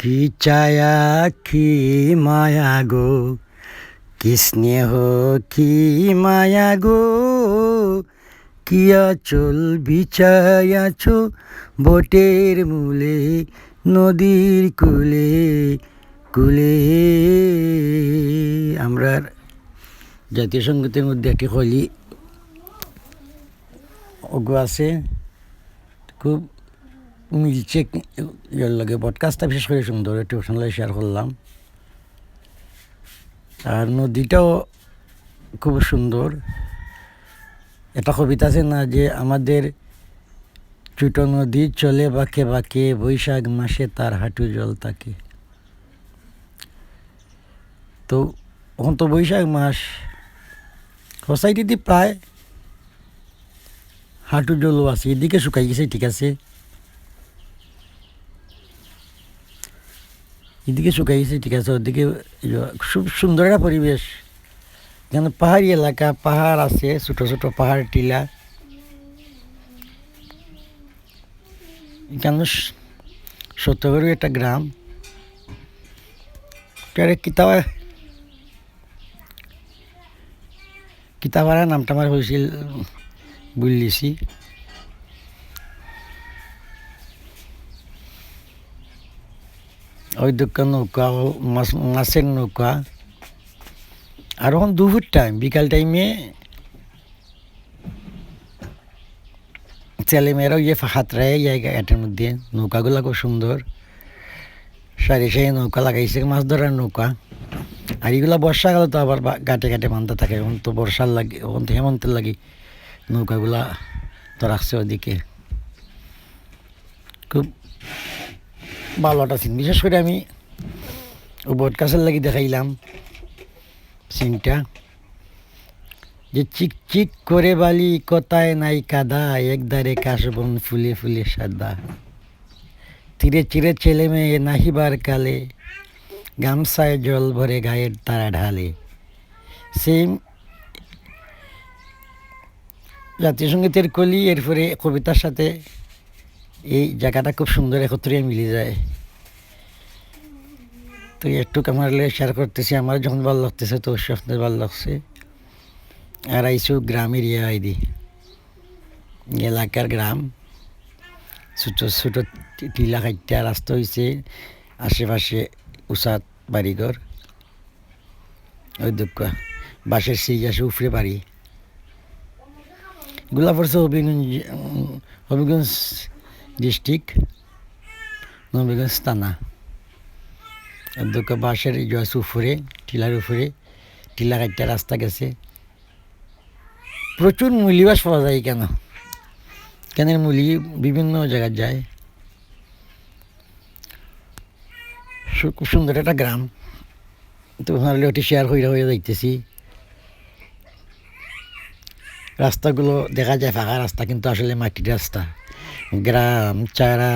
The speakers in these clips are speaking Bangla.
কি ছায়া কি মায়া গো, কি স্নেহ কি মায়া গো, কি আঁচল বিছায়াছ বটের মূলে, নদীর কূলে কূলে। আমরা জাতীয় সঙ্গীতের মধ্যে একটি হলি অগু আছে, খুব মিলছে ইয়ার লাগে। পডকাস্টটা বিশেষ করে সুন্দর, একটু সঙ্গে শেয়ার করলাম। আর নদীটাও খুব সুন্দর। একটা কবিতা আছে না, যে আমাদের ছোট নদী চলে বাঁকে বাঁকে, বৈশাখ মাসে তার হাঁটু জল থাকে। তো এখন তো বৈশাখ মাস, সোসাইটিতে প্রায় হাঁটু জলও আছে। এদিকে শুকাই গেছে, ঠিক আছে, এদিকে শুকাই গেছে, ঠিক আছে, ওদিকে খুব সুন্দর একটা পরিবেশ। এখানে পাহাড়ি এলাকা, পাহাড় আছে, ছোট ছোট পাহাড় টিলা। এখানে সত্যগড় একটা গ্রাম। কিতাবারা নামটা আমার হয়েছিল বুঝলিছি। ওই দোকান নৌকা, মাছের নৌকা। আর এখন দুপুর টাইম, বিকাল টাইমে ছেলেমেয়েরাও হাতরায় ঘাটের মধ্যে। নৌকাগুলো খুব সুন্দর, সারি সারি নৌকা লাগাইছে, মাছ ধরার নৌকা। আর এগুলো বর্ষাকালে তো আবার ঘাটে ঘাটে বান্ধা থাকে। এখন তো বর্ষার লাগে, এখন তো হেমন্তের লাগে নৌকাগুলা তো রাখছে ওদিকে। খুব ভালো একটা সিন। বিশেষ করে আমি ও বটগাছের লাগি দেখাইলাম সিনটা, যে চিক চিক করে বালি, কোথায় নাই কাদা, একদারে কাশবন ফুলে ফুলে সাদা, তীরে চিরে ছেলে মেয়ে নাহিবার কালে, গামছায় জল ভরে গায়ের তারা ঢালে। সেই জাতীয় সঙ্গীতের কলি, এরপরে কবিতার সাথে এই জায়গাটা খুব সুন্দর একত্রে মিলে যায়। তো একটু আমার শেয়ার করতেছি, আমার যখন ভালো লাগতেছে তো অবশ্যই আপনাদের ভালো লাগছে। আর আইসু গ্রাম এরিয়া, আইদি এলাকার গ্রাম, ছোটো ছোটো টিলা খাইটা রাস্তা হয়েছে, আশেপাশে উষাত বাড়িঘর। ওই দুঃখ বাঁশের সিজ আছে, উফরে বাড়ি। এগুলা পড়ছে হবিগঞ্জ ডিস্ট্রিক্ট, নবীগঞ্জ থানা। দুঃখ বাঁশের আছে উপরে, টিলার উপরে টিলা কাটটা রাস্তা গেছে। প্রচুর মূল্যবাস পাওয়া যায় কেন, কেনের মূলি বিভিন্ন জায়গায় যায়। খুব সুন্দর একটা গ্রাম। তো ভালো ওটি শেয়ার হয়ে যাইতেছি। রাস্তাগুলো দেখা যায় ফাঁকা রাস্তা, কিন্তু আসলে মাটির রাস্তা। গ্রাম ছাড়া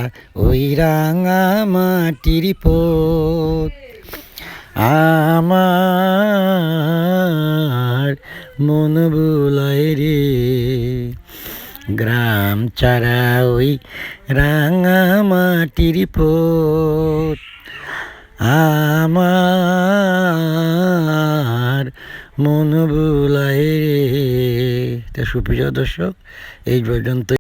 ওই রাঙা মাটির পথ, আমার মন বুলায় রে। গ্রাম ছাড়া ওই রাঙা মাটির পথ, আমার মন বুলায় রে। তা সুপ্রিয় দর্শক, এই পর্যন্ত।